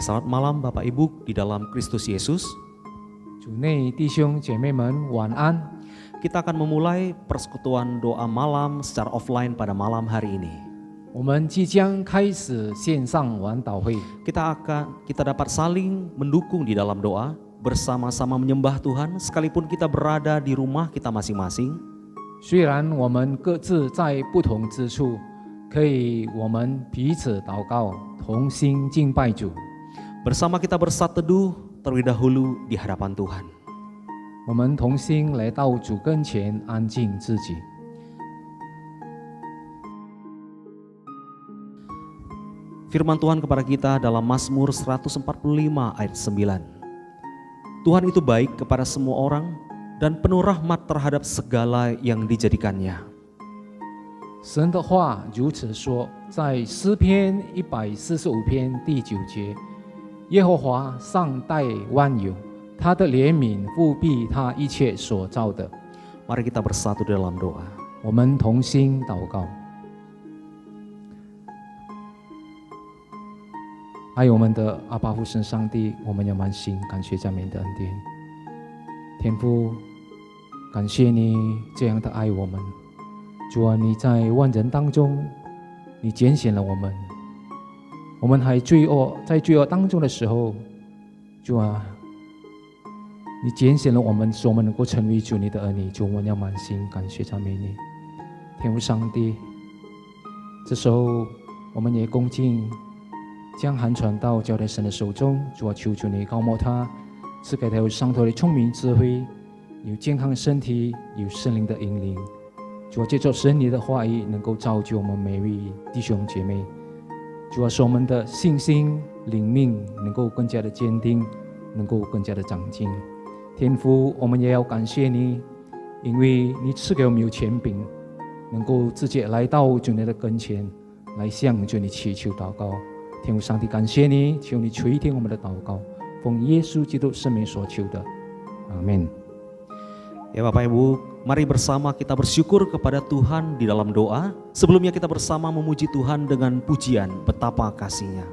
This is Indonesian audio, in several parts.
Selamat malam Bapak Ibu di dalam Kristus Yesus. 主内弟兄姐妹们晚安。 Kita akan memulai persekutuan doa malam secara offline pada malam hari ini. 我们即将开始线上晚祷会， Kita dapat saling mendukung di dalam doa, bersama-sama menyembah Tuhan sekalipun kita berada di rumah kita masing-masing. 虽然我们各自在不同之处，可以我们彼此祷告，同心敬拜主。 Bersama kita bersatu teduh terlebih dahulu di hadapan Tuhan. 我们同心来到主跟前，安静自己。 Firman Tuhan kepada kita dalam Mazmur 145 ayat 9. Tuhan itu baik kepada semua orang dan penuh rahmat terhadap segala yang dijadikannya. 神的话如此说，在诗篇145篇第9节，耶和华善待万有，他的怜悯覆庇他一切所造的。 Mari kita bersatu dalam doa. 我们同心祷告。 爱我们的阿爸父神上帝，我们要满心感谢赞美你的恩典。天父，感谢你这样的爱我们。主啊，你在万人当中，你拣选了我们。我们还在罪恶当中的时候，主啊，你拣选了我们，使我们能够成为主你的儿女。主，我们要满心感谢赞美你。天父上帝，这时候我们也恭敬 将韩传道交在神的手中，主啊，求主你高摩他，赐给他有上头的聪明智慧，有健康的身体，有圣灵的引领。主啊，借着神你的话语，能够造就我们每位弟兄姐妹。主啊，使我们的信心灵命能够更加的坚定，能够更加的长进。天父，我们也要感谢你，因为你赐给我们有权柄，能够直接来到主你的跟前，来向主你祈求祷告。 天父上帝，感谢你，求你垂听我们的祷告，奉耶稣基督圣名所求的，阿门。 Ya Bapak Ibu, mari bersama kita bersyukur kepada Tuhan di dalam doa. Sebelumnya kita bersama memuji Tuhan dengan pujian betapa kasih-Nya.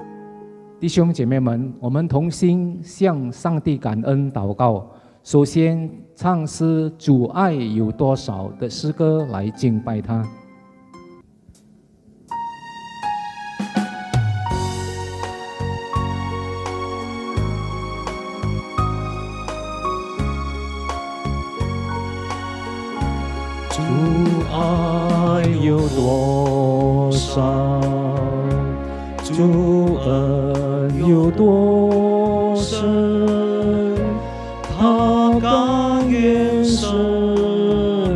弟兄姐妹们，我们同心向上帝感恩祷告。首先唱诗《主爱有多少》的诗歌来敬拜他。 主爱有多少？主恩有多深？他甘愿舍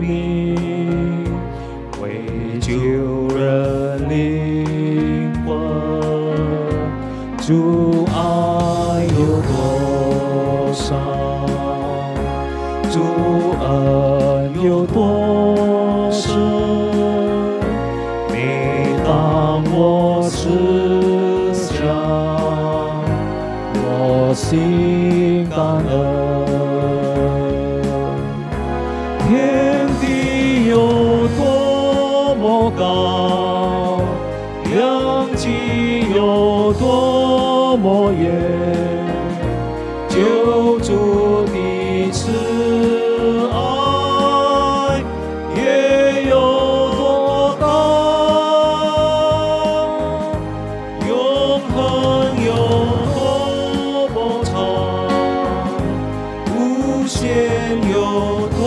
命，为救人灵魂。主爱有多少？主恩有多深？每当我思想，我心感恩。天地有多么高，量极有多么远，救主的慈爱也有多高，永恒有多么长，无限有多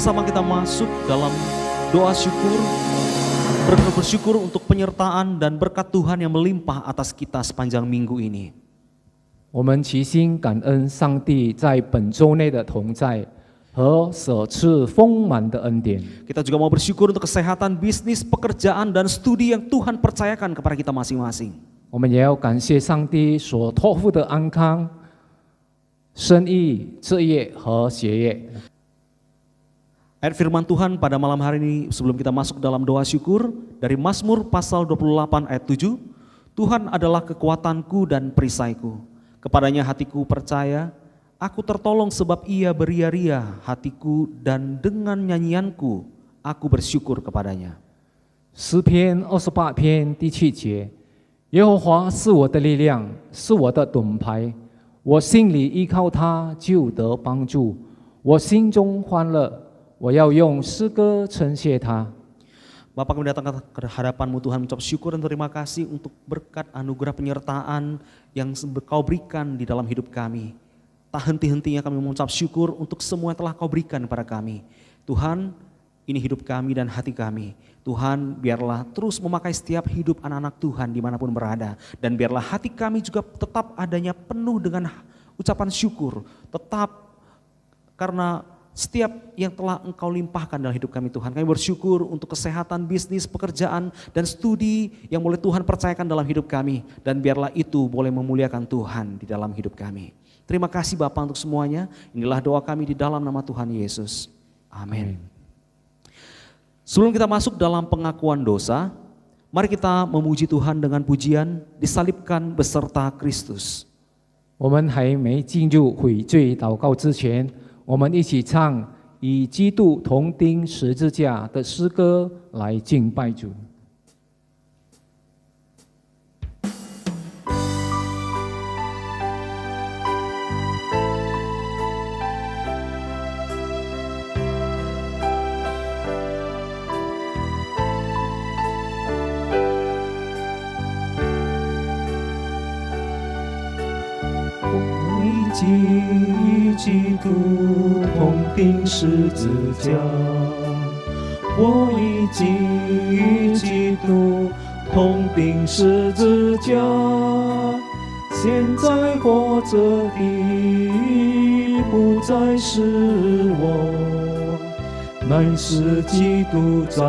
bersama kita masuk dalam doa syukur, bersyukur untuk penyertaan dan berkat Tuhan yang melimpah atas kita sepanjang minggu ini. 我们齐心感恩上帝在本周内的同在和所赐丰满的恩典。 Kita juga mau bersyukur untuk kesehatan, bisnis, pekerjaan, dan studi yang Tuhan percayakan kepada kita masing-masing. 我们也要感谢上帝所托付的安康、生意、置业和学业。 Ayat firman Tuhan pada malam hari ini sebelum kita masuk dalam doa syukur dari Mazmur pasal 28 ayat 7. Tuhan adalah kekuatanku dan perisaiku. Kepadanya hatiku percaya, aku tertolong sebab ia beria-ria hatiku dan dengan nyanyianku aku bersyukur kepadanya. 诗篇28篇第7节，耶和华是我的力量，是我的盾牌，我心里依靠他，就得帮助。我心中欢乐，我要用诗歌称谢他。 Bapa, kami datang ke hadapan-Mu Tuhan mengucap syukur dan terima kasih untuk berkat anugerah penyertaan yang Kau berikan di dalam hidup kami. Tak henti-hentinya kami mengucap syukur untuk semua yang telah Kau berikan kepada kami. Tuhan, ini hidup kami dan hati kami. Tuhan, biarlah terus memakai setiap hidup anak-anak Tuhan dimanapun berada. Dan biarlah hati kami juga tetap adanya penuh dengan ucapan syukur. Tetap karena setiap yang telah Engkau limpahkan dalam hidup kami Tuhan. Kami bersyukur untuk kesehatan, bisnis, pekerjaan, dan studi yang boleh Tuhan percayakan dalam hidup kami. Dan biarlah itu boleh memuliakan Tuhan di dalam hidup kami. Terima kasih Bapa untuk semuanya. Inilah doa kami di dalam nama Tuhan Yesus. Amin. Sebelum kita masuk dalam pengakuan dosa, mari kita memuji Tuhan dengan pujian disalibkan beserta Kristus. 我们还没进入悔罪祷告之前，我们一起唱以基督同钉十字架的诗歌来敬拜主。 与基督同钉十字架，我已经与基督同钉十字架，现在活着的不再是我，乃是基督在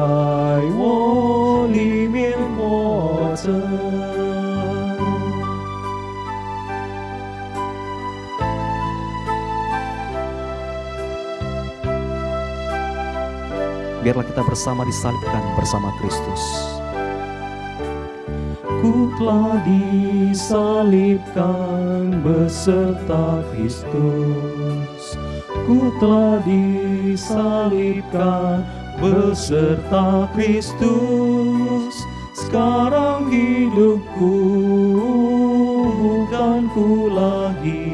我里面活着。 Biarlah kita bersama disalibkan bersama Kristus. Ku telah disalibkan beserta Kristus. Ku telah disalibkan beserta Kristus. Sekarang hidupku bukan ku lagi,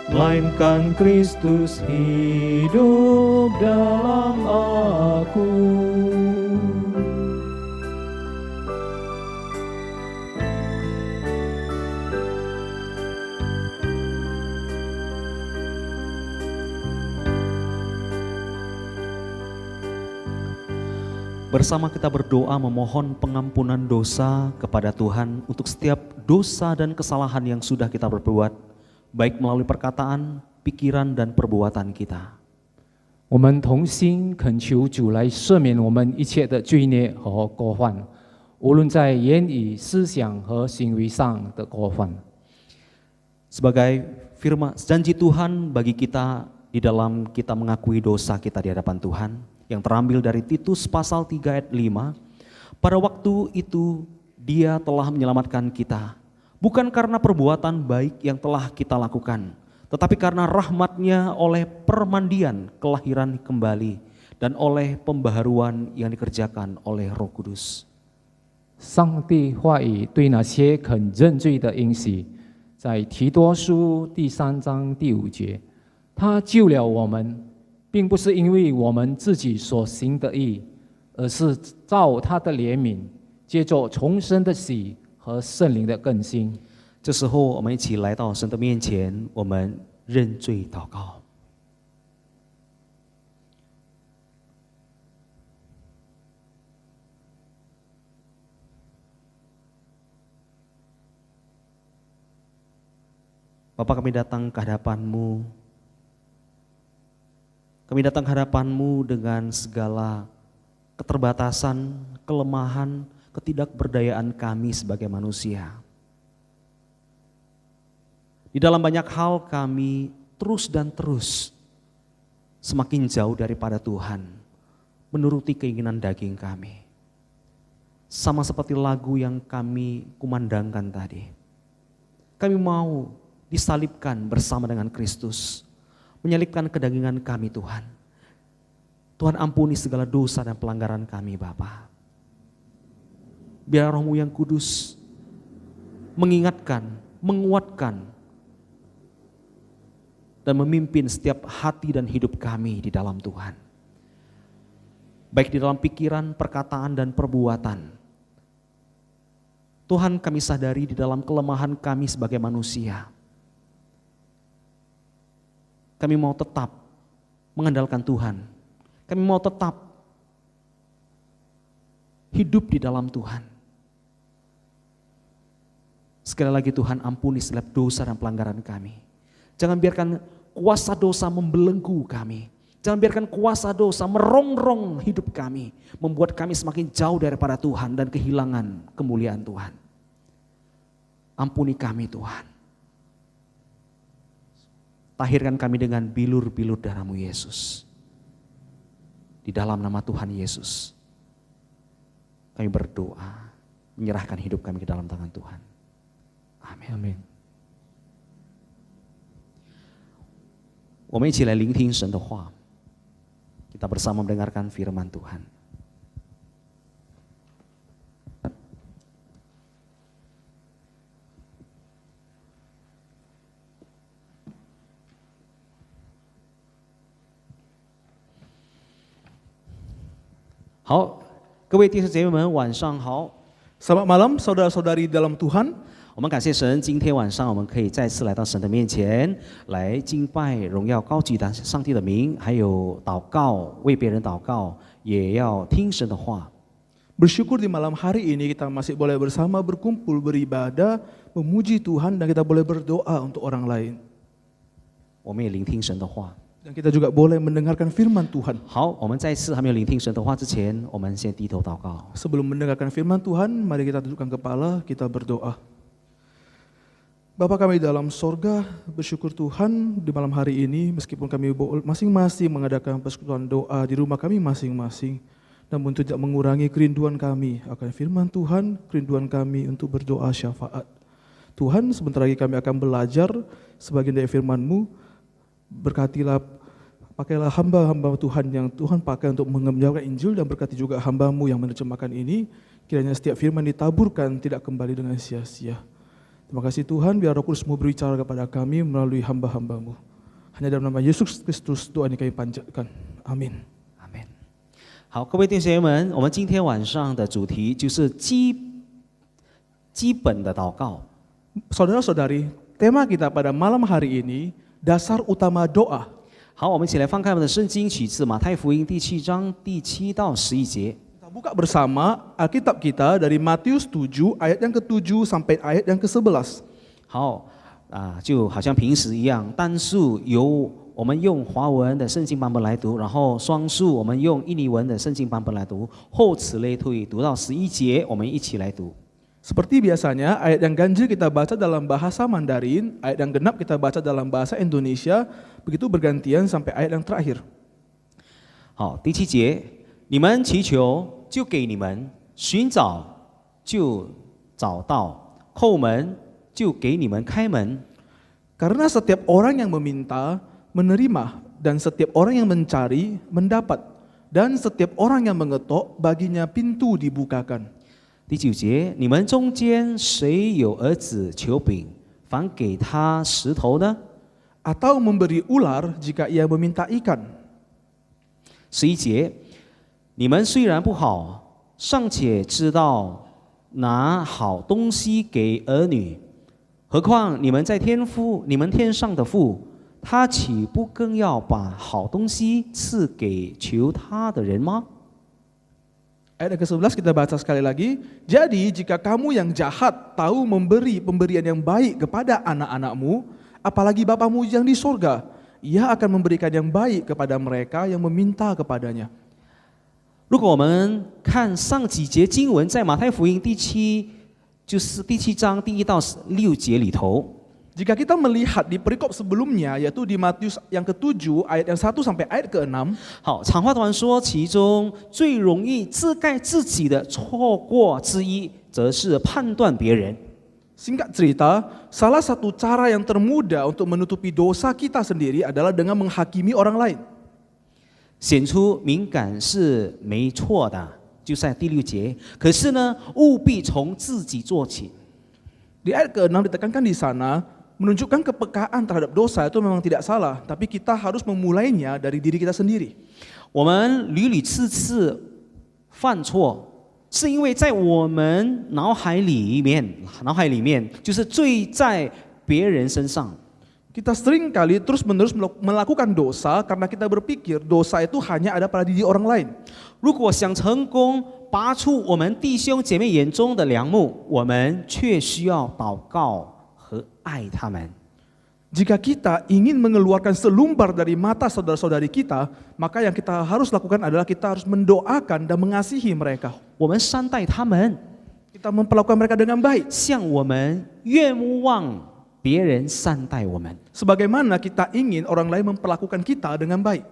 melainkan Kristus hidup dalam aku. Bersama kita berdoa memohon pengampunan dosa kepada Tuhan untuk setiap dosa dan kesalahan yang sudah kita perbuat, baik melalui perkataan, pikiran, dan perbuatan kita. 我们同心恳求主来赦免我们一切的罪孽和过犯，无论在言语、思想和行为上的过犯。 Sebagai firman janji Tuhan bagi kita di dalam kita mengakui dosa kita di hadapan Tuhan, yang terambil dari Titus pasal 3 ayat 5, pada waktu itu Dia telah menyelamatkan kita, bukan karena perbuatan baik yang telah kita lakukan, tetapi karena rahmat-Nya oleh permandian kelahiran kembali dan oleh pembaharuan yang dikerjakan oleh Roh Kudus. 上帝话语对那些肯认罪的应许，在提多书第3章第5节，他救了我们，并不是因为我们自己所行的义，而是照他的怜悯，借着重生的喜和圣灵的更新。 这时候，我们一起来到神的面前，我们认罪祷告。Bapa, kami datang ke hadapan-Mu. Kami datang ke hadapan-Mu dengan segala keterbatasan, kelemahan, ketidakberdayaan kami sebagai manusia. Di dalam banyak hal kami terus dan terus semakin jauh daripada Tuhan, menuruti keinginan daging kami. Sama seperti lagu yang kami kumandangkan tadi. Kami mau disalibkan bersama dengan Kristus, menyalibkan kedagingan kami Tuhan. Tuhan ampuni segala dosa dan pelanggaran kami Bapa. Biar Roh-Mu yang kudus mengingatkan, menguatkan, dan memimpin setiap hati dan hidup kami di dalam Tuhan. Baik di dalam pikiran, perkataan, dan perbuatan. Tuhan, kami sadari di dalam kelemahan kami sebagai manusia. Kami mau tetap mengandalkan Tuhan. Kami mau tetap hidup di dalam Tuhan. Sekali lagi Tuhan, ampuni setiap dosa dan pelanggaran kami. Jangan biarkan kuasa dosa membelenggu kami. Jangan biarkan kuasa dosa merongrong hidup kami. Membuat kami semakin jauh daripada Tuhan dan kehilangan kemuliaan Tuhan. Ampuni kami Tuhan. Tahirkan kami dengan bilur-bilur darah-Mu Yesus. Di dalam nama Tuhan Yesus, kami berdoa, menyerahkan hidup kami ke dalam tangan Tuhan. Amin. Amin. 我们一起来聆听神的话. Kita bersama mendengarkan firman Tuhan. Halo, 各位弟兄姐妹们，晚上好。 Selamat malam saudara-saudari dalam Tuhan. 我们感谢神，今天晚上我们可以再次来到神的面前，来敬拜、荣耀、高举的上帝的名，还有祷告，为别人祷告，也要听神的话。 Bersyukur di malam hari ini kita masih boleh bersama berkumpul, beribadah, memuji Tuhan dan kita boleh berdoa untuk orang lain. 我们也聆听神的话。 Dan kita juga boleh mendengarkan firman Tuhan. 好，我们再次还没有聆听神的话之前，我们先低头祷告。 Sebelum mendengarkan firman Tuhan, mari kita dudukkan kepala, kita berdoa. Bapa kami dalam sorga, bersyukur Tuhan di malam hari ini meskipun kami masing-masing mengadakan persekutuan doa di rumah kami masing-masing, namun tidak mengurangi kerinduan kami akan firman Tuhan, kerinduan kami untuk berdoa syafaat. Tuhan, sebentar lagi kami akan belajar sebagian dari firman-Mu, berkatilah, pakailah hamba-hamba Tuhan yang Tuhan pakai untuk menyampaikan Injil dan berkati juga hamba-Mu yang menerjemahkan ini, kiranya setiap firman ditaburkan tidak kembali dengan sia-sia. Terima kasih Tuhan, biar Roh Kudus-Mu berbicara kepada kami melalui hamba-hamba-Mu. Hanya dalam nama Yesus Kristus doa ini kami panjatkan. Amin. 阿门。好，各位弟兄姐妹们，我们今天晚上的主题就是基本的祷告。 Saudara-saudari, tema kita pada malam hari ini dasar utama doa. 好，我们一起来翻开我们的圣经，取自马太福音第7章第7到11节。 Kita buka bersama Alkitab kita dari Matius 7 ayat yang ke-7 sampai ayat yang ke-11. 好就好像平时一样，单数由我们用华文的圣经版本来读，然后双数我们用印尼文的圣经版本来读，后此类推，读到11节，我们一起来读。 Seperti biasanya, ayat yang ganjil kita baca dalam bahasa Mandarin, ayat yang genap kita baca dalam bahasa Indonesia, begitu bergantian sampai ayat yang terakhir. 好，第7节，你们祈求就给你们，寻找就找到，叩门就给你们开门。 Karena setiap orang yang meminta, menerima, dan setiap orang yang mencari, mendapat, dan setiap orang yang mengetok, baginya pintu dibukakan. 第9节，你们中间谁有儿子求饼，反给他石头呢？ Atau memberi ular jika ia meminta ikan. 11节，你们虽然不好，尚且知道拿好东西给儿女，何况你们天上的父，他岂不更要把好东西赐给求他的人吗？ Ayat ke-11 kita baca sekali lagi. Jadi jika kamu yang jahat tahu memberi pemberian yang baik kepada anak-anakmu, apalagi Bapamu yang di sorga, Ia akan memberikan yang baik kepada mereka yang meminta kepadanya. 如果我们看上几节经文，在马太福音就是第7章第1到6节里头， Jika kita melihat di perikop sebelumnya, yaitu di Matius yang ke-7 ayat yang 1 sampai ayat ke-6, 好，长话短说，其中最容易自盖自己的错过之一，则是判断别人。 singkat cerita, salah satu cara yang termudah untuk menutupi dosa kita sendiri adalah dengan menghakimi orang lain. 显出敏感是没错的，就在第6节。可是呢，务必从自己做起。 Di ayat ke-6 ditekankan di sana, menunjukkan kepekaan terhadap dosa itu memang tidak salah, tapi kita harus memulainya dari diri kita sendiri. 我们屡次犯错，是因为在我们脑海里面就是罪在别人身上。 Kita sering kali terus-menerus melakukan dosa karena kita berpikir dosa itu hanya ada pada diri orang lain. 如果想成功拔出我们弟兄姐妹眼中的梁木，我们却需要祷告和爱他们。 Jika kita ingin mengeluarkan selumbar dari mata saudara-saudari kita, maka yang kita harus lakukan adalah kita harus mendoakan dan mengasihi mereka. 我们善待他们， Kita memperlakukan mereka dengan baik. 像我们愿望别人善待我们。 Sebagaimana kita ingin orang lain memperlakukan kita dengan baik.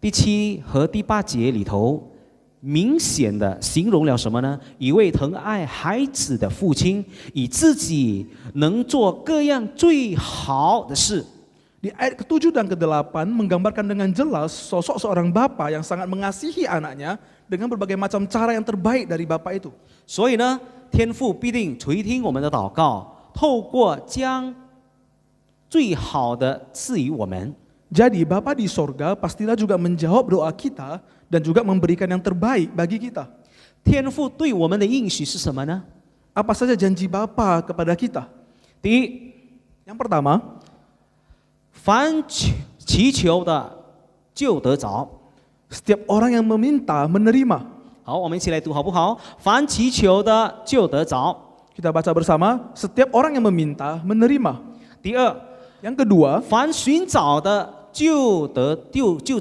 第7和第8节里头，明显的形容了什么呢？一位疼爱孩子的父亲，以自己能做各样最好的事。 Di ayat ke-7 dan ke-8 menggambarkan dengan jelas sosok seorang bapa yang sangat mengasihi anaknya dengan berbagai macam cara yang terbaik dari bapa itu. 所以呢，天父必定垂听我们的祷告，透过将最好的赐予我们。 Jadi Bapa di sorga pastilah juga menjawab doa kita dan juga memberikan yang terbaik bagi kita. 天父对我们的应许是什么呢？ Apa saja janji Bapa kepada kita? 第一， Yang pertama, 凡祈求的就得着。 setiap orang yang meminta menerima. 好，我们一起来读好不好？凡祈求的就得着。 Kita baca bersama, setiap orang yang meminta menerima. 第二， Yang kedua, 凡寻找的就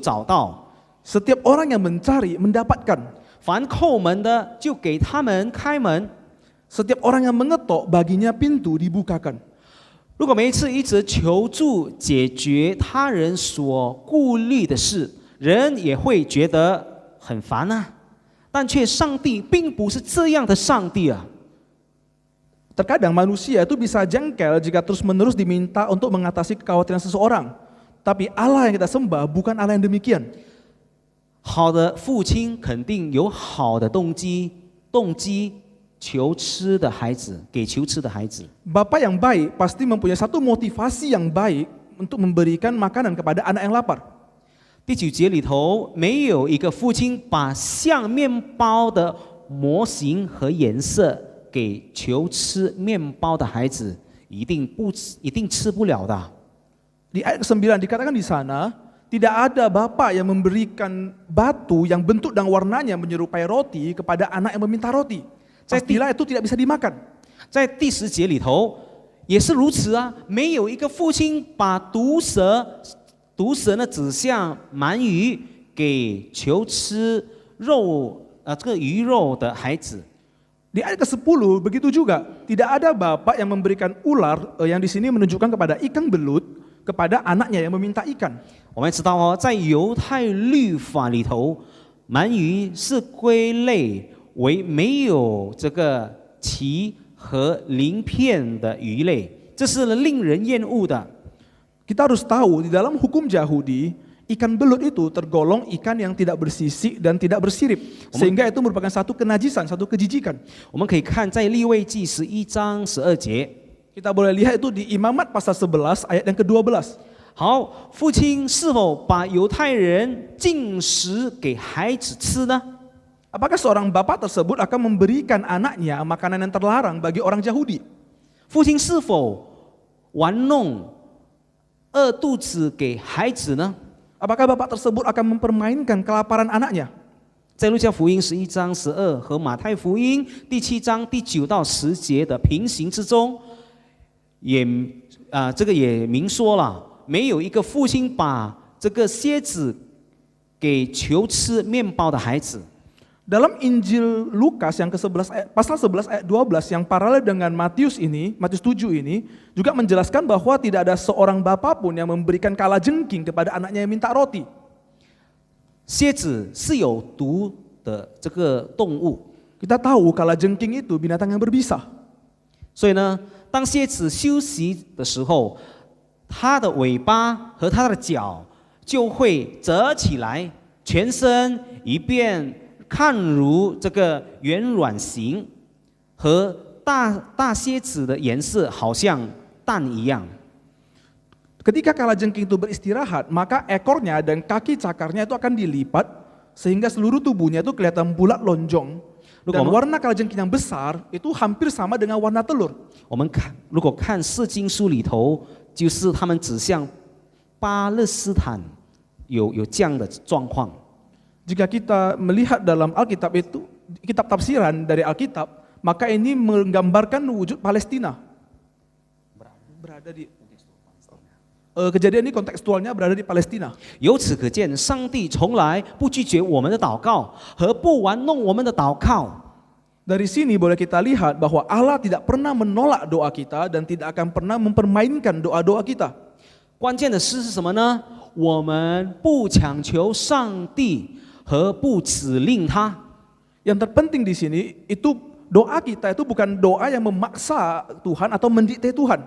找到， setiap orang yang mencari mendapatkan. 凡叩门的就给他们开门。 Setiap orang yang mengetok baginya pintu dibukakan. 如果每一次一直求助解决他人所顾虑的事，人也会觉得很烦啊。但却上帝并不是这样的上帝啊。 Terkadang manusia itu bisa jengkel jika terus-menerus diminta untuk mengatasi kekhawatiran seseorang. Tapi Allah yang kita sembah bukan Allah yang demikian. 好的父亲肯定有好的动机求吃的孩子，给求吃的孩子。 Bapak yang baik pasti mempunyai satu motivasi yang baik untuk memberikan makanan kepada anak yang lapar. 第9节里头，没有一个父亲把像面包的模型和颜色给求吃面包的孩子，一定吃不了的。 Di ayat ke-9 dikatakan di sana, tidak ada bapak yang memberikan batu yang bentuk dan warnanya menyerupai roti kepada anak yang meminta roti. Pastilah itu tidak bisa dimakan. 在第10节里头也是如此啊，没有一个父亲把毒蛇呢指向鳗鱼给求吃这个鱼肉的孩子。 Di ayat ke-10 begitu juga, tidak ada bapak yang memberikan ular yang di sini menunjukkan kepada ikan belut kepada anaknya yang meminta ikan. 我们知道哦，在犹太律法里头，鳗鱼是归类为没有这个鳍和鳞片的鱼类，这是令人厌恶的。 Kita harus tahu di dalam hukum Yahudi, ikan belut itu tergolong ikan yang tidak bersisik dan tidak bersirip, sehingga itu merupakan satu kenajisan, satu kejijikan. 我们可以看在利未记11章12节。 Kita boleh lihat itu di Imamat pasal 11 ayat yang ke-12. 好，父亲是否把犹太人禁食给孩子吃呢？ Apakah seorang bapak tersebut akan memberikan anaknya makanan yang terlarang bagi orang Yahudi? 父亲是否玩弄饿肚子给孩子呢？ Apakah bapak tersebut akan mempermainkan kelaparan anaknya? 在路加福音11章12和马太福音第7章第9到10节的平行之中，也这个也明说了，没有一个父亲把这个蝎子给求吃面包的孩子。 Dalam Injil Lukas yang ke-11 pasal 11 ayat 12 yang paralel dengan Matius 7 ini juga menjelaskan bahwa tidak ada seorang bapa pun yang memberikan kalajengking kepada anaknya yang minta roti. 蝎子是有毒的这个动物， Kita tahu kalajengking itu binatang yang berbisa. 所以呢，当蝎子休息的时候，它的尾巴和它的脚就会折起来，全身一变看如这个圆卵形，和大蝎子的颜色好像蛋一样。 Ketika kalajengking itu beristirahat, maka ekornya dan kaki cakarnya itu akan dilipat sehingga seluruh tubuhnya itu kelihatan bulat lonjong. Dan warna kalajengking yang besar itu hampir sama dengan warna telur. 我们看，如果看释经书里头，就是他们指向巴勒斯坦有这样的状况。 Jika kita melihat dalam Alkitab itu, kitab tafsiran dari Alkitab, maka ini menggambarkan wujud Palestina. Berada di kejadian ini kontekstualnya berada di Palestina. 由此可见，上帝从来不拒绝我们的祷告和不玩弄我们的祷告。 Dari sini boleh kita lihat bahwa Allah tidak pernah menolak doa kita dan tidak akan pernah mempermainkan doa-doa kita. 关键的是什么呢？我们不强求上帝和不指令他。 Yang terpenting di sini itu doa kita itu bukan doa yang memaksa Tuhan atau mendikte Tuhan.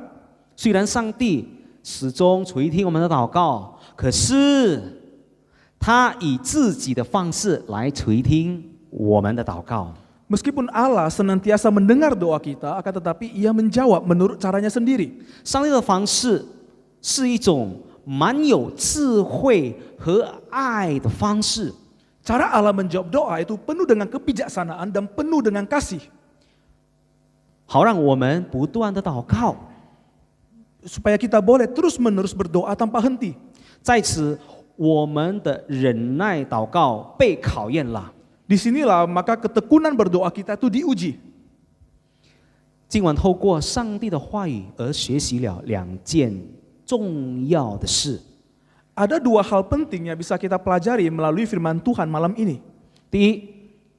虽然上帝始终垂听我们的祷告，可是他以自己的方式来垂听我们的祷告。 Meskipun Allah senantiasa mendengar doa kita, akan tetapi Ia menjawab menurut caranya sendiri. 上帝的方式是一种蛮有智慧和爱的方式。 Cara Allah menjawab doa itu penuh dengan kebijaksanaan dan penuh dengan kasih. 好让我们不断的祷告， Supaya kita boleh terus-menerus berdoa tanpa henti. 在此我们的忍耐祷告被考验了。 Disinilah maka ketekunan berdoa kita itu diuji. 今晚透过上帝的话语而学习了两件重要的事。 Ada dua hal penting yang bisa kita pelajari melalui firman Tuhan malam ini. 第一，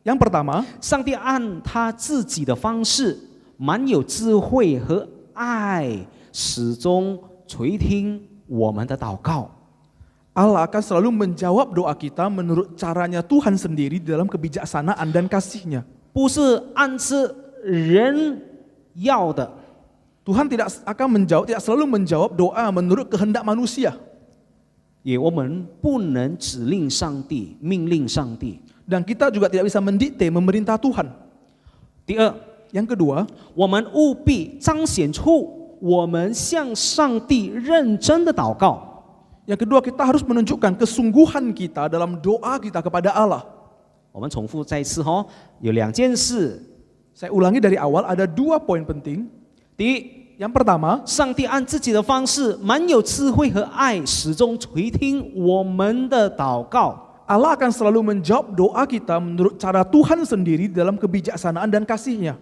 Yang pertama, 上帝按他自己的方式，蛮有智慧和爱，始终垂听我们的祷告。 Allah akan selalu menjawab doa kita menurut caranya Tuhan sendiri dalam kebijaksanaan dan kasih-Nya. 不是按着人要的， Tuhan tidak selalu menjawab doa menurut kehendak manusia. 我们不能指令上帝、命令上帝。 Dan kita juga tidak bisa mendikte, memerintah Tuhan. 第二， Yang kedua, 我们务必彰显出我们向上帝认真的祷告。 yang kedua kita harus menunjukkan kesungguhan kita dalam doa kita kepada Allah. 我们重复再一次有两件事。 Saya ulangi dari awal, ada dua poin penting. 第一， Yang pertama, 上帝按自己的方式，蛮有智慧和爱，始终垂听我们的祷告。 Allah akan selalu menjawab doa kita menurut cara Tuhan sendiri dalam kebijaksanaan dan kasih-Nya.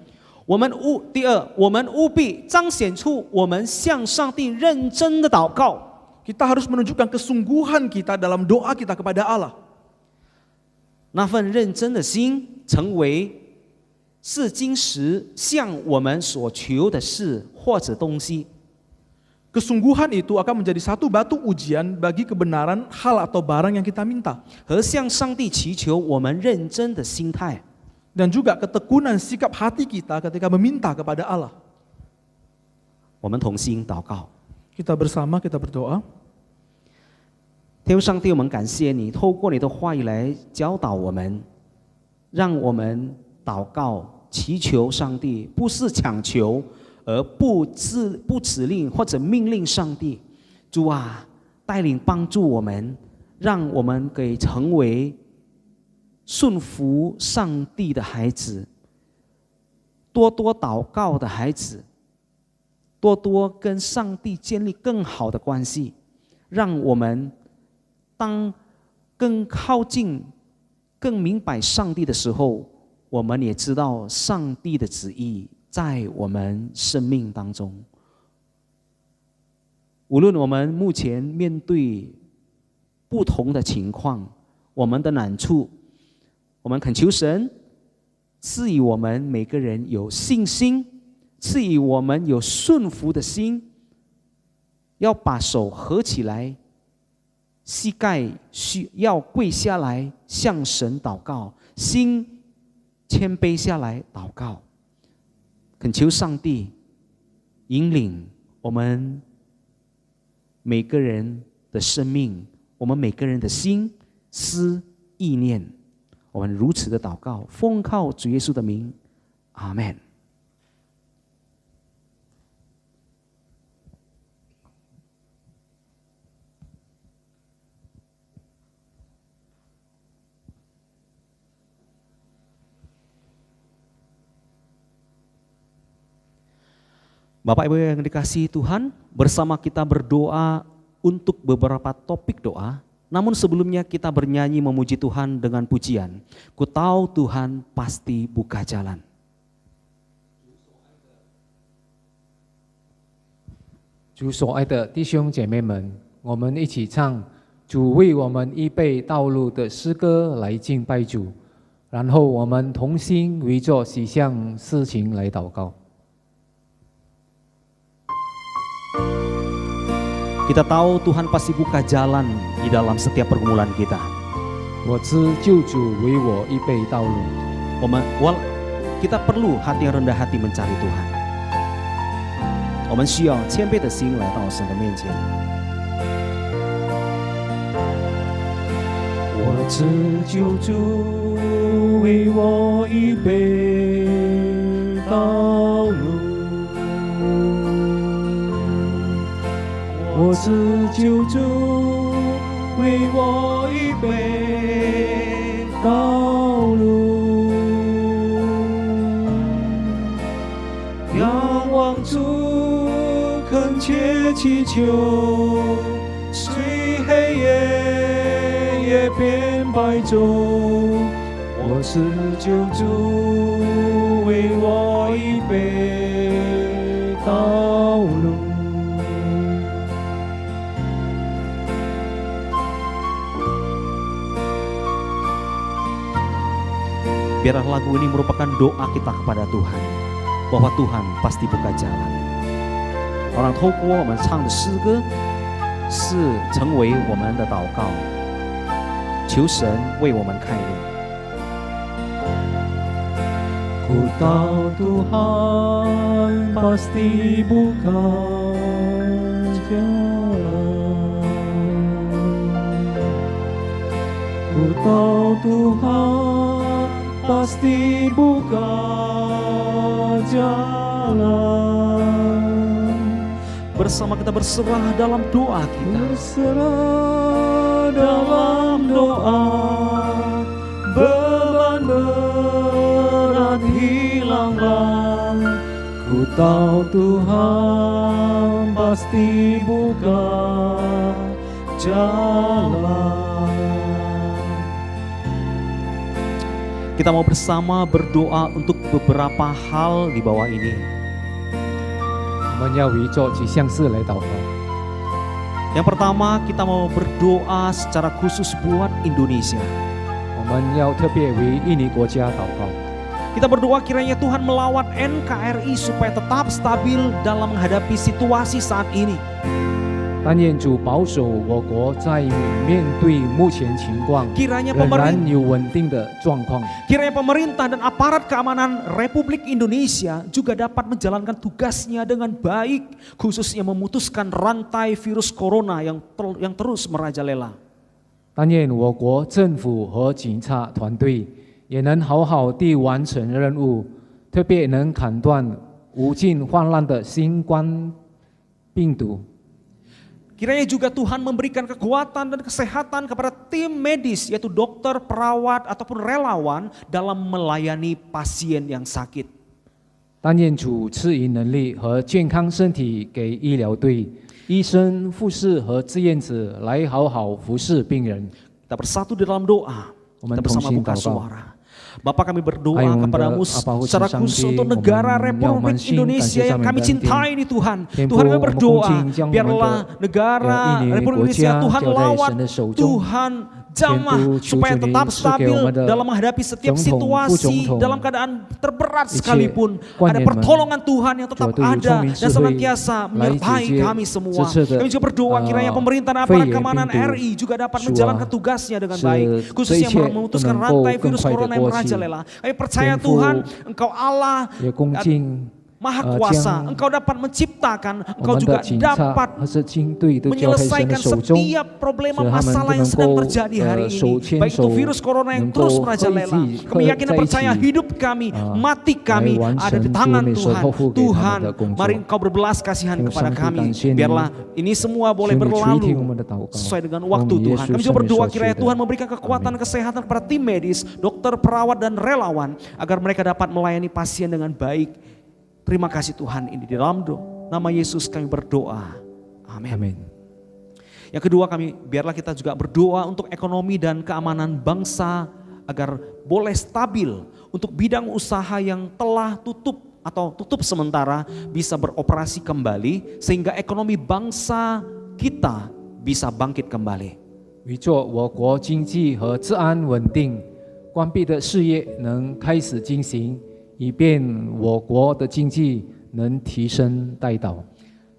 第二，我们务必彰显出我们向上帝认真的祷告。 Kita harus menunjukkan kesungguhan kita dalam doa kita kepada Allah. 那份认真的心，成为是今时向我们所求的事或者东西。 Kesungguhan itu akan menjadi satu batu ujian bagi kebenaran hal atau barang yang kita minta. 和向上帝祈求我们认真的心态。 Dan juga ketekunan sikap hati kita ketika meminta kepada Allah. 我们同心祷告。 Kita bersama, kita berdoa. 天父上帝，我们感谢你，透过你的话语来教导我们，让我们祷告、祈求上帝，不是强求，而不指令或者命令上帝。主啊，带领帮助我们，让我们可以成为顺服上帝的孩子，多多祷告的孩子，多多跟上帝建立更好的关系，让我们当更靠近、更明白上帝的时候，我们也知道上帝的旨意在我们生命当中。无论我们目前面对不同的情况，我们的难处，我们恳求神赐予我们每个人有信心，赐予我们有顺服的心，要把手合起来，膝盖要跪下来向神祷告，心谦卑下来祷告，恳求上帝引领我们每个人的生命，我们每个人的心思意念，我们如此的祷告，奉靠主耶稣的名，阿们。Bapak Ibu yang dikasihi Tuhan, bersama kita berdoa untuk beberapa topik doa. Namun sebelumnya kita bernyanyi memuji Tuhan dengan pujian. Ku tahu Tuhan pasti buka jalan. 主所爱的弟兄姐妹们，我们一起唱主为我们预备道路的诗歌来敬拜主，然后我们同心围着几项事情来祷告。 Kita tahu Tuhan pasti buka jalan di dalam setiap pergumulan kita. 我知救主为我预备道路。Kita perlu hati yang rendah hati mencari Tuhan. 我们需要谦卑的心来到神的面前。我知救主为我预备道路。 我知救主为我预备道路，仰望主，恳切祈求，虽黑夜也变白昼。我知救主为我预备道路。 Biarlah lagu ini merupakan doa kita kepada Tuhan, bahwa Tuhan pasti buka jalan. 让透过我们唱的诗歌，是成为我们的祷告，求神为我们开路。 Ku tahu Tuhan pasti buka jalan. Ku tahu Tuhan pasti buka jalan. Bersama kita berserah dalam doa kita. Berserah dalam doa, beban berat hilanglah. Ku tahu Tuhan pasti buka jalan. Kita mau bersama berdoa untuk beberapa hal di bawah ini. 我们要围着几项事来祷告。 Yang pertama, kita mau berdoa secara khusus buat Indonesia. 我们要特别为印尼国家祷告。 Kita berdoa kiranya Tuhan melawat NKRI supaya tetap stabil dalam menghadapi situasi saat ini. 但愿主保守我国在面对目前情况 Kiranya 仍 pemerintah 然有稳定的状况。 Kiranya pemerintah dan aparat keamanan Republik Indonesia juga dapat menjalankan tugasnya dengan baik, khususnya memutuskan rantai virus corona yang terus merajalela. 但愿我国政府和警察团队也能好好地完成任务，特别能砍断无尽泛滥的新冠病毒。 Kiranya juga Tuhan memberikan kekuatan dan kesehatan kepada tim medis, yaitu dokter, perawat, ataupun relawan dalam melayani pasien yang sakit. 但愿主赐予能力和健康身体给医疗队、医生、护士和志愿者来好好服侍病人。 Kita bersatu di dalam doa. Kita Kita bersama bersama buka doa. suara. Bapa, kami berdoa 爱我们的 kepadamu 阿爸父 secara 神上 khusus 帝， untuk 我 negara 们要 Republik 满心感 Indonesia 谢赞 yang 美 kami 的恩典。 cintai ini Tuhan. 天 Tuhan 父， kami 我们恭 berdoa 敬将我们 biarlah 的 negara 印尼 Republik 国 Indonesia 家 Tuhan 交在 lawat, 神的手中。 Tuhan jamah 天父，求 supaya 求你 tetap 赐给 stabil 我们的 dalam menghadapi setiap 总统、副总 situasi 统 dalam keadaan terberat 一切 sekalipun. 官 Ada 员们 pertolongan Tuhan yang 主 tetap 都有聪 ada 明 dan 智慧 senantiasa 来 menyertai 解决 kami semua. 这次的 Kami juga berdoa kiranya pemerintahan 肺 aparat 炎病 keamanan 毒 RI juga dapat 主啊 menjalankan tugasnya dengan 使 baik, 这 khususnya 一切都 memutuskan 能够 rantai 更 virus 快的 corona yang 过去。 merajalela. Kami percaya 天父 Tuhan, Engkau Allah 也恭敬 Maha Kuasa, 将 Engkau dapat menciptakan, 我 Engkau 们 juga 的警察 dapat 和是军队都交在神的 menyelesaikan 手中， setiap problema 使他们 masalah 都 yang 能 sedang 够 terjadi hari 手 ini, 牵 baik itu 手 virus corona yang 能 terus 够合 merajalela. 一起 Kami yakin dan 合在一 percaya 起 hidup kami, 啊 mati kami 来完 ada di 成 tangan 主你所 Tuhan. 托付给他们 Tuhan, 的工作。 mari Engkau berbelas kasihan 天父 kepada 上帝 kami. 感谢你， Biarlah ini semua boleh 求你垂 berlalu 听我们的祷告， sesuai dengan 奉 waktu 耶 Tuhan. 稣 Kami 圣 juga 名 berdoa 所求 kiranya 的 Tuhan memberikan kekuatan kesehatan kepada tim medis, dokter, perawat, dan relawan agar mereka dapat melayani pasien dengan baik. Terima kasih Tuhan, ini di dalam nama Yesus kami berdoa. Amin. Amin. Yang kedua, biarlah kita juga berdoa untuk ekonomi dan keamanan bangsa agar boleh stabil, untuk bidang usaha yang telah tutup atau tutup sementara bisa beroperasi kembali sehingga ekonomi bangsa kita bisa bangkit kembali. 为做我国经济和治安稳定，关闭的事业能开始进行，以便我国的经济能提升带导。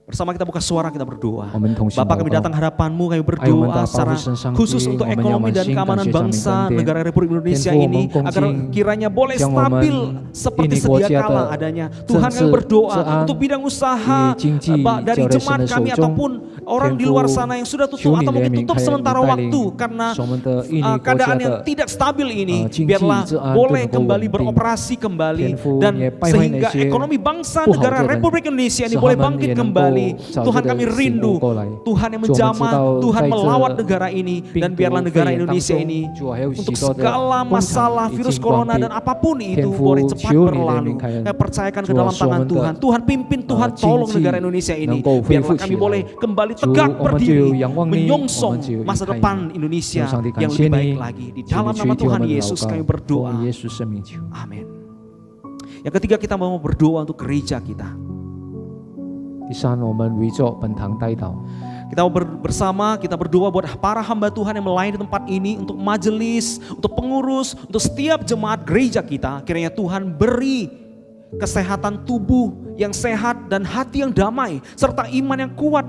Bersama kita buka suara, kita berdoa. 我们同心 Bapak, 祷 kami 告 datang hadapan-Mu, kami 爱我们的 berdoa 阿爸 secara 父神上帝， khusus untuk 我们要 ekonomi 满 dan 心感 keamanan 谢上帝 bangsa 恩典。 negara Republik Indonesia 天父，我 ini 们恭 agar 敬 kiranya boleh 将我们 stabil seperti 印尼国 sedia 家 kala 的 adanya. 政 Tuhan, 治 kami 治 berdoa 安 untuk bidang usaha 以经济 dari 交在神 jemaat 的手 kami 中。 ataupun orang 天 di luar 父， sana yang sudah tutup 求你 atau 怜 mungkin 悯 tutup 开恩 sementara 带 waktu 领， karena 使我们的印尼国 keadaan 家 yang 的 tidak stabil ini, 经济 biarlah 治安 boleh 都能够 kembali 稳定。 beroperasi kembali 天父， dan 也败坏 sehingga 那些 ekonomi bangsa 不好的 negara 人， Republik Indonesia ini 使 boleh 他们 bangkit 也能够 kembali. 早 Tuhan 日的 kami 醒悟 rindu 过来。 Tuhan yang 主，我们知 menjamah, 道 Tuhan 在 melawat 这 negara ini 病 dan 毒 biarlah 肺 negara 炎当 Indonesia 中 ini 主还有 untuk 许多的 segala 工厂 masalah 已 virus 经 corona 关闭 dan。 apapun itu 天父， boleh cepat 求你怜悯 berlalu. 开恩。 Saya percayakan ke 主啊， dalam 使我 tangan 们的 Tuhan. Tuhan pimpin, Tuhan 经 tolong 济 negara Indonesia ini. 能够恢复 Biarlah 起 kami 来。 boleh kembali 主， tegak 我们就 berdiri 仰望你，我 menyongsong 们就依 masa 靠你。 depan Indonesia 上帝感 yang 谢 lebih baik 你， lagi. Di 求 dalam 你 nama 垂听我 Tuhan 们的 Yesus 祷 kami 告， berdoa. 奉耶稣圣名求。 Amin. Yang ketiga, kita mau berdoa untuk gereja kita. 第三，我们为着本堂代祷。 Kita bersama, kita berdoa buat para hamba Tuhan yang melayani di tempat ini, untuk majelis, untuk pengurus, untuk setiap jemaat gereja kita. Kiranya Tuhan beri kesehatan tubuh yang sehat dan hati yang damai, serta iman yang kuat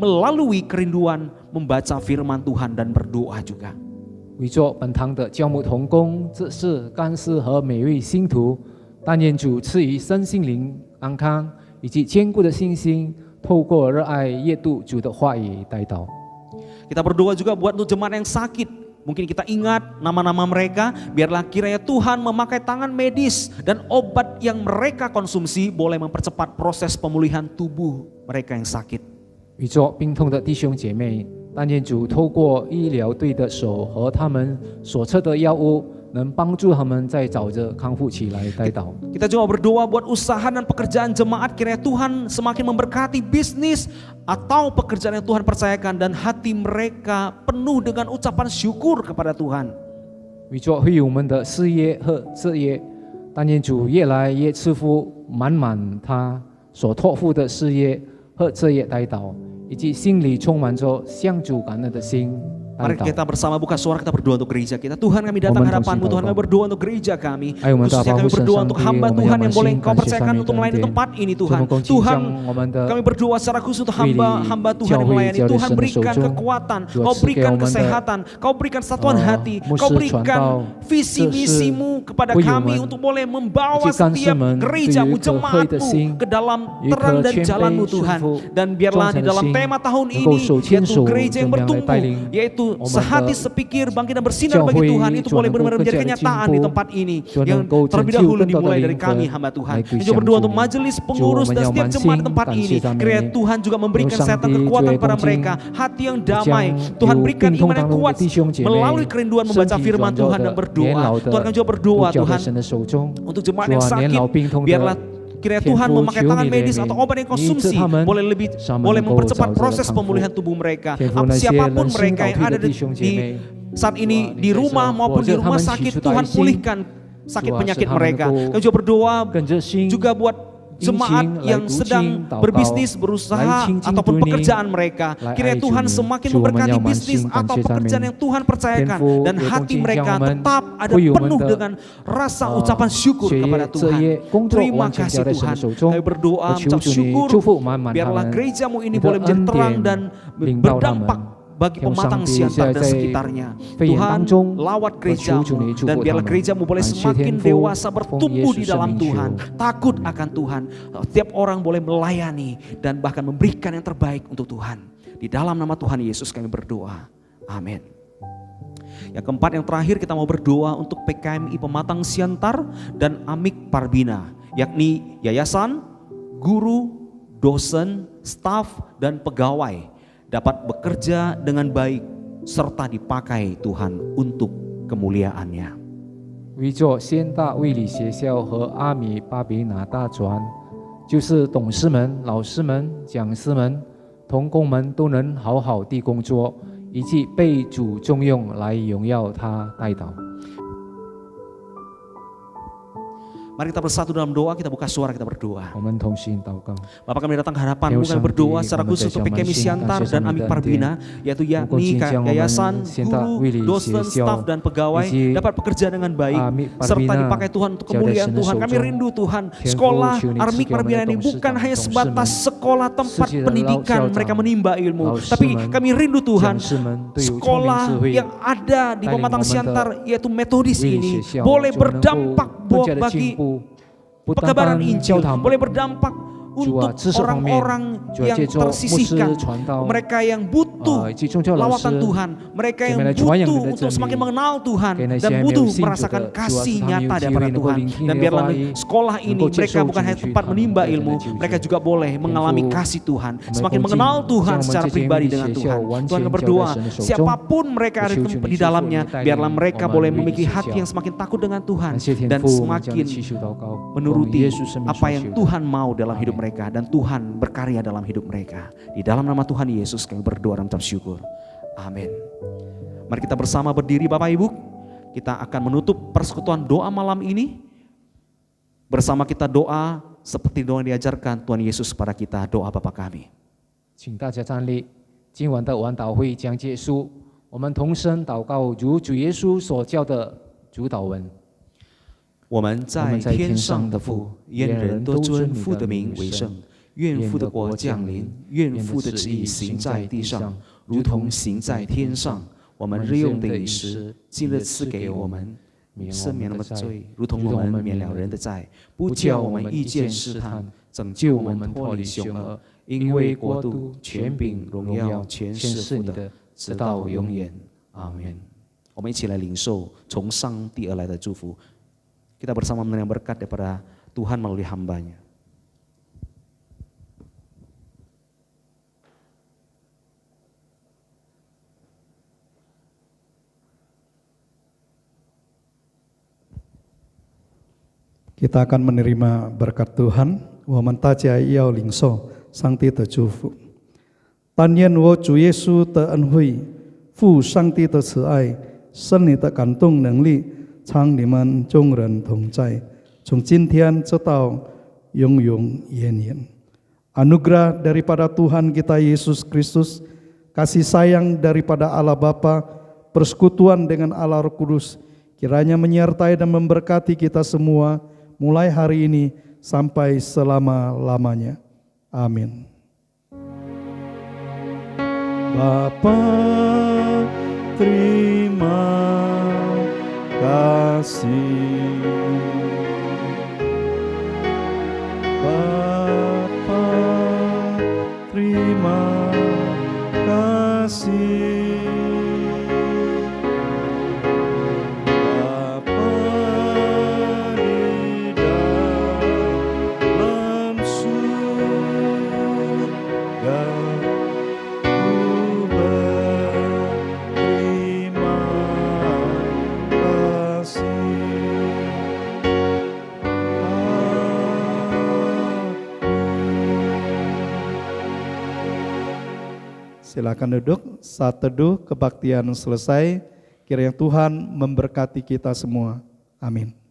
melalui kerinduan membaca firman Tuhan dan berdoa juga. 为着本堂的教牧同工、执事、干事和每位信徒，但愿主赐予身心灵安康以及坚固的信心，透过热爱阅读主的话语带祷。 Kita berdoa juga buat untuk jemaat yang sakit. Mungkin kita ingat nama-nama mereka, biarlah kiranya Tuhan memakai tangan medis dan obat yang mereka konsumsi boleh mempercepat proses pemulihan tubuh mereka yang sakit. 为着病痛的弟兄姐妹，但愿主透过医疗队的手和他们所测的药物，能帮助他们在早日康复起来带祷。 Kita juga berdoa buat usaha dan pekerjaan jemaat, kiranya Tuhan semakin memberkati bisnis atau pekerjaan yang Tuhan percayakan dan hati mereka penuh dengan ucapan syukur kepada Tuhan. 为着会友们的事业和职业，但愿主越来越赐福满满他所托付的事业和职业带祷，以及心里充满着向主感恩的心。 Mari kita bersama buka suara, kita berdoa untuk gereja kita. Tuhan, kami datang hadapan-Mu, Tuhan, kami berdoa untuk gereja kami. Khususnya kami berdoa untuk hamba Tuhan yang boleh Engkau percayakan untuk melayani tempat ini Tuhan. Tuhan, kami berdoa secara khusus untuk hamba Tuhan yang melayani. Tuhan, berikan kekuatan, Kau berikan kesehatan, Kau berikan satuan hati, Kau berikan visi misimu kepada kami untuk boleh membawa setiap gereja-Mu, jemaat-Mu ke dalam terang dan jalan-Mu Tuhan. Dan biarlah di dalam tema tahun ini, yaitu gereja yang bertumbuh, yaitu sehati sepikir bangkit dan bersinar bagi Tuhan, itu boleh benar-benar menjadi kenyataan di tempat ini yang terlebih dahulu dimulai dari kami hamba Tuhan. Kita juga berdoa untuk majelis pengurus dan setiap jemaat di tempat ini, kiranya Tuhan juga memberikan kesehatan kekuatan kepada mereka, hati yang damai. Tuhan berikan iman yang kuat melalui kerinduan membaca firman Tuhan dan berdoa. Tuhan, kami juga berdoa Tuhan untuk jemaat yang sakit, biarlah kiranya Tuhan memakai tangan medis atau obat yang konsumsi boleh mempercepat proses pemulihan tubuh mereka. Siapapun mereka yang ada di saat ini di rumah maupun di rumah sakit, Tuhan pulihkan sakit Tuhan, penyakit serta mereka. menengku, Kami juga berdoa 跟着心 juga buat jemaat yang sedang berbisnis, berusaha ataupun pekerjaan mereka. Kiranya Tuhan semakin memberkati bisnis atau pekerjaan yang Tuhan percayakan, dan hati mereka tetap ada penuh dengan rasa ucapan syukur kepada Tuhan. Terima kasih Tuhan. Kami berdoa mengucap syukur, biarlah gerejamu ini boleh menjadi terang dan berdampak bagi pematang siantar dan sekitarnya. Tuhan, lawat gerejamu, dan biarlah gerejamu boleh semakin dewasa, bertumbuh di dalam Tuhan, takut akan Tuhan. Setiap orang boleh melayani dan bahkan memberikan yang terbaik untuk Tuhan. Di dalam nama Tuhan Yesus kami berdoa. Amin. Yang keempat, yang terakhir, kita mau berdoa untuk PKMI Pematang Siantar dan Amik Parbina, yakni yayasan, guru, dosen, staf, dan pegawai dapat bekerja dengan baik serta dipakai Tuhan untuk kemuliaan-Nya. 为着先大卫理学校和阿米巴比拿大专，就是董事们、老师们、讲师们、同工们都能好好地工作，以及被主重用来荣耀他代祷。 Mari kita bersatu dalam doa, kita buka suara, kita berdoa. 我们同心祷告。 Bapak, kami datang ke hadapan-Mu, kami berdoa secara khusus untuk PKMI Siantar dan Amik Parbina, yaitu yakni yayasan, guru, dosen, staf, dan pegawai dapat bekerja dengan baik serta dipakai Tuhan untuk kemuliaan Tuhan. Kami rindu Tuhan, sekolah Amik Parbina ini bukan hanya sebatas sekolah tempat pendidikan mereka menimba ilmu, tapi kami rindu Tuhan, sekolah yang ada di Pematang Siantar yaitu metodis ini boleh berdampak bagi pekabaran Injil, boleh berdampak untuk orang-orang yang tersisihkan, mereka yang butuh lawatan Tuhan, mereka yang butuh untuk semakin mengenal Tuhan dan butuh merasakan kasih nyata daripada Tuhan. Dan biarlah sekolah ini mereka bukan hanya tempat menimba ilmu, mereka juga boleh mengalami kasih Tuhan, semakin mengenal Tuhan secara pribadi dengan Tuhan. Tuhan berdoa, siapapun mereka ada di dalamnya, biarlah mereka boleh memiliki hati yang semakin takut dengan Tuhan dan semakin menuruti apa yang Tuhan mau dalam hidup mereka, dan Tuhan berkarya dalam hidup mereka. Di dalam nama Tuhan Yesus kami berdoa dan mengucap syukur. Amin. Mari kita bersama berdiri Bapak Ibu. Kita akan menutup persekutuan doa malam ini. Bersama kita doa seperti doa yang diajarkan Tuhan Yesus kepada kita, doa Bapa kami. 请大家站立，今晚的晚祷会将结束，我们同声祷告，如主耶稣所教的主祷文。 我们在天上的父，愿人都尊父的名为圣。愿父的国降临，愿父的旨意行在地上，如同行在天上。我们日用的饮食，今日赐给我们，赦免我们的罪，如同我们免了人的债，不叫我们遇见试探，拯救我们脱离凶恶。因为国度、权柄、荣耀，全是父的，直到永远。阿门。我们一起来领受从上帝而来的祝福。 Kita bersama menerima berkat daripada Tuhan melalui hamba-Nya. Kita akan menerima berkat Tuhan. 我们大家要领受上帝的祝福。但愿我主耶稣的恩惠、父上帝的慈爱、圣灵的感动能力。 常你们众人同在，从今天直到永永远远。Anugerah daripada Tuhan kita Yesus Kristus, kasih sayang daripada Allah Bapa, persekutuan dengan Allah Roh Kudus, kiranya menyertai dan memberkati kita semua, mulai hari ini sampai selama-lamanya. Amin. Bapa, terima kasih. Bapa, terima kasih. Bapa di dalam surga, ku berterima Silakan duduk, saat teduh kebaktian selesai, kiranya Tuhan memberkati kita semua. Amin.